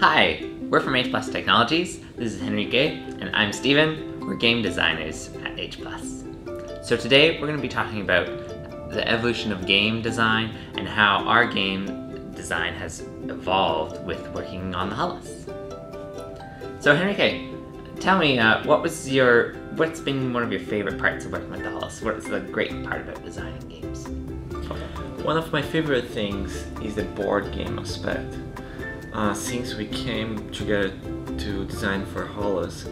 Hi, we're from H+Technologies. This is Henrique, and I'm Steven. We're game designers at H+. So today we're going to be talking about the evolution of game design and how our game design has evolved with working on the Holus. So Henrique, tell me, what's been one of your favorite parts of working with the Holus? What's the great part about designing games? One of my favorite things is the board game aspect. Since we came together to design for Holus,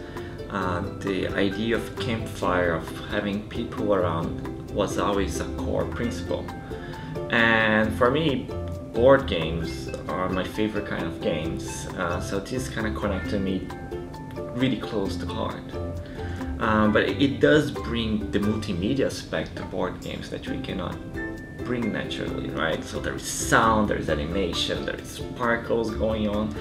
the idea of campfire, of having people around, was always a core principle. And for me, board games are my favorite kind of games, so this kind of connected me really close to heart. But it does bring the multimedia aspect to board games that we cannot bring naturally, right? So there is sound, there is animation, there is sparkles going on,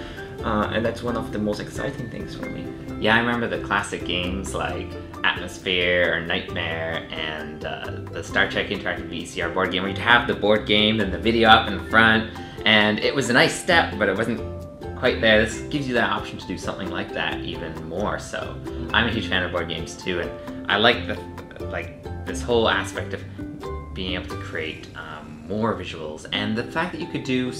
and that's one of the most exciting things for me. Yeah, I remember the classic games like Atmosphere or Nightmare and the Star Trek Interactive VCR board game, where you'd have the board game and the video up in front, and it was a nice step, but it wasn't quite there. This gives you that option to do something like that even more so. I'm a huge fan of board games too, and I like this whole aspect of being able to create more visuals, and the fact that you could do,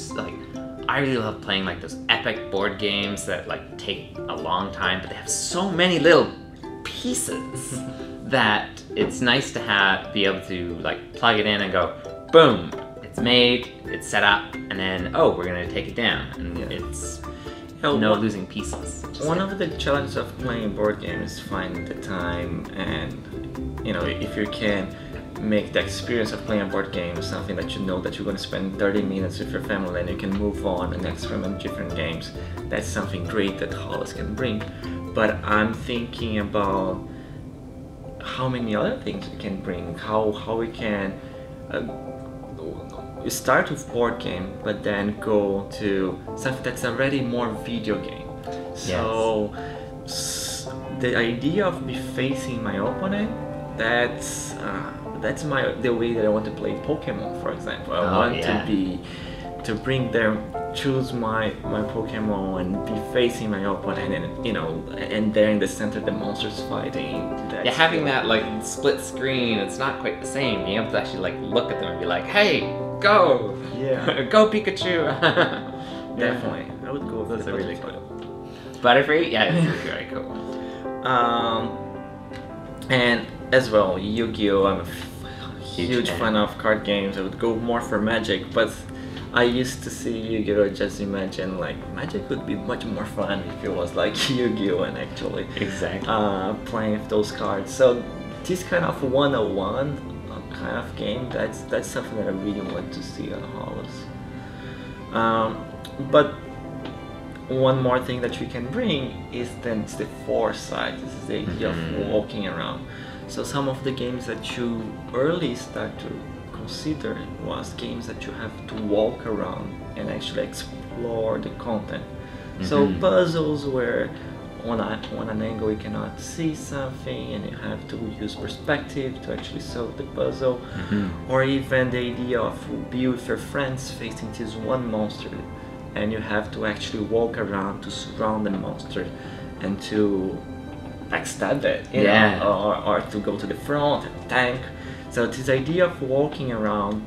I really love playing those epic board games that take a long time, but they have so many little pieces that it's nice to be able to plug it in and go, boom, it's made, it's set up, and then, oh, we're gonna take it down, and it's no losing pieces. One of the challenges of playing board games is finding the time, and if you can make the experience of playing a board game something that you know that you're going to spend 30 minutes with your family and you can move on and experiment different games. That's something great that Holus can bring. But I'm thinking about how many other things we can bring, how we can start with board game but then go to something that's already more video game. So the idea of me facing my opponent, that's the way that I want to play Pokemon, for example. I want to bring them, choose my Pokemon and be facing my opponent, and there in the center the monsters fighting. Having that split screen, it's not quite the same. Being able to actually look at them and be like, hey, go! Yeah. Go Pikachu! Definitely. I would go with Those are really cool. Butterfree? Yeah, it's very cool. And as well, Yu-Gi-Oh! I'm a huge fan of card games. I would go more for Magic, but I used to see Yu-Gi-Oh! Just imagine Magic would be much more fun if it was like Yu-Gi-Oh! And actually playing with those cards. So this kind of 101 kind of game, that's something that I really want to see on Holus. But one more thing that we can bring is the foresight. This is the idea of walking around. So some of the games that you early start to consider was games that you have to walk around and actually explore the content. So puzzles where on an angle you cannot see something and you have to use perspective to actually solve the puzzle. Or even the idea of be with your friends facing this one monster and you have to actually walk around to surround the monster and to backstab it, or to go to the front and tank. So this idea of walking around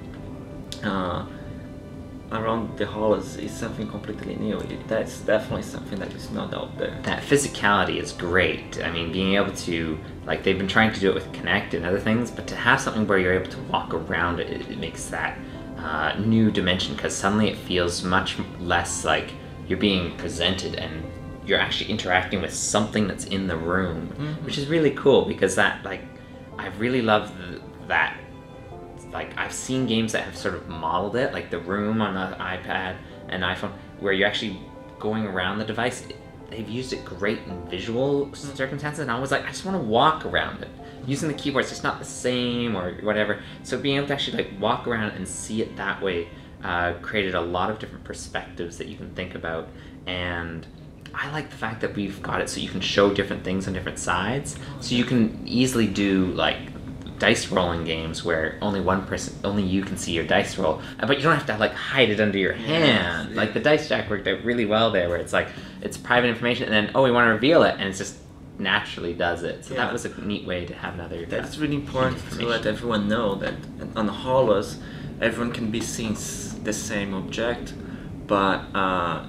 the Holus is something completely new. That's definitely something that is not out there. That physicality is great. I mean, being able to, they've been trying to do it with Connect and other things, but to have something where you're able to walk around it makes that new dimension, because suddenly it feels much less like you're being presented and you're actually interacting with something that's in the room, which is really cool, because that, I really love that. I've seen games that have sort of modeled it, like the room on the iPad and iPhone, where you're actually going around the device. They've used it great in visual circumstances, and I was like, I just want to walk around it. Using the keyboard, it's just not the same or whatever. So being able to actually walk around and see it that way created a lot of different perspectives that you can think about. And I like the fact that we've got it so you can show different things on different sides. So you can easily do dice rolling games where only you can see your dice roll, but you don't have to like hide it under your hand. Like the dice jack worked out really well there, where it's like it's private information, and then we want to reveal it, and it's just naturally does it. So that was a neat way to have another. That's really important to let everyone know that on Holus, everyone can be seeing the same object, but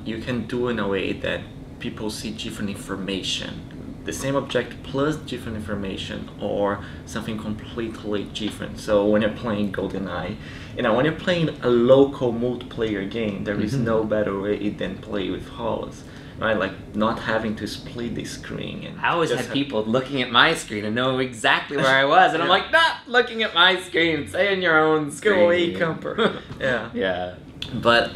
you can do in a way that people see different information. The same object plus different information, or something completely different. So when you're playing GoldenEye, when you're playing a local multiplayer game, there is no better way than play with Holus. Right, like not having to split the screen. And I always had people looking at my screen and know exactly where I was, and I'm like, not looking at my screen, stay in your own screen. Go away, camper. Yeah. But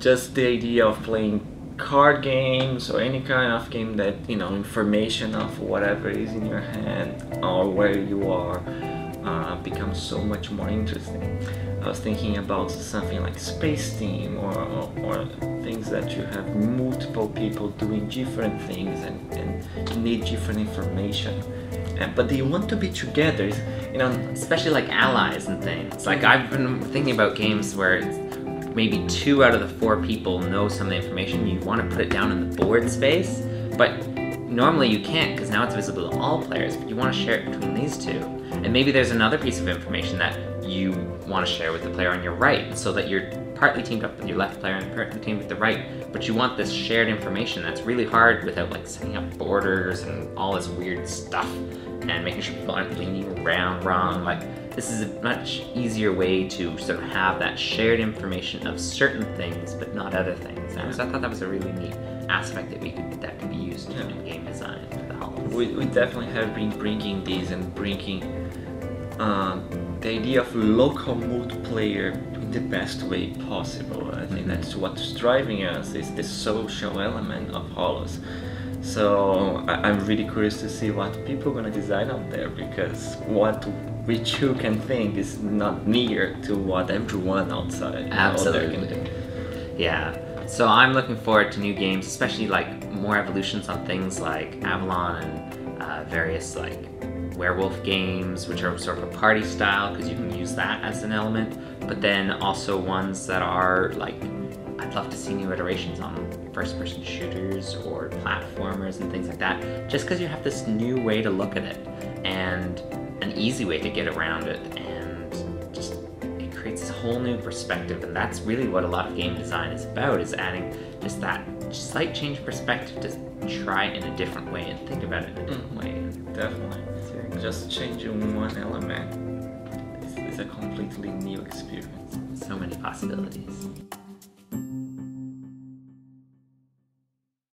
just the idea of playing card games or any kind of game that information of whatever is in your hand or where you are becomes so much more interesting. I was thinking about something like Space Team or things that you have multiple people doing different things and you need different information. But they want to be together, especially like allies and things. Like I've been thinking about games where it's maybe 2 out of the 4 people know some of the information. You want to put it down in the board space, but normally you can't because now it's visible to all players, but you want to share it between these 2. And maybe there's another piece of information that you want to share with the player on your right, so that you're partly teamed up with your left player and partly teamed with the right, but you want this shared information that's really hard without like setting up borders and all this weird stuff and making sure people aren't leaning around wrong. Like this is a much easier way to sort of have that shared information of certain things but not other things. And so I thought that was a really neat aspect that could be used in game design for the Holus. We definitely have been bringing these and bringing the idea of local multiplayer in the best way possible. I think that's what's driving us, is the social element of Holus. So I'm really curious to see what people are going to design out there, because what we two can think is not near to what everyone outside Absolutely. Can do. Yeah. So I'm looking forward to new games, especially like more evolutions on things like Avalon and various like werewolf games, which are sort of a party style because you can use that as an element, but then also ones that are like, I'd love to see new iterations on first-person shooters or platformers and things like that, just because you have this new way to look at it and an easy way to get around it, and just it creates a whole new perspective. And that's really what a lot of game design is about, is adding just that slight change of perspective to try it in a different way and think about it in a different way. Definitely. Just changing one element is a completely new experience. So many possibilities.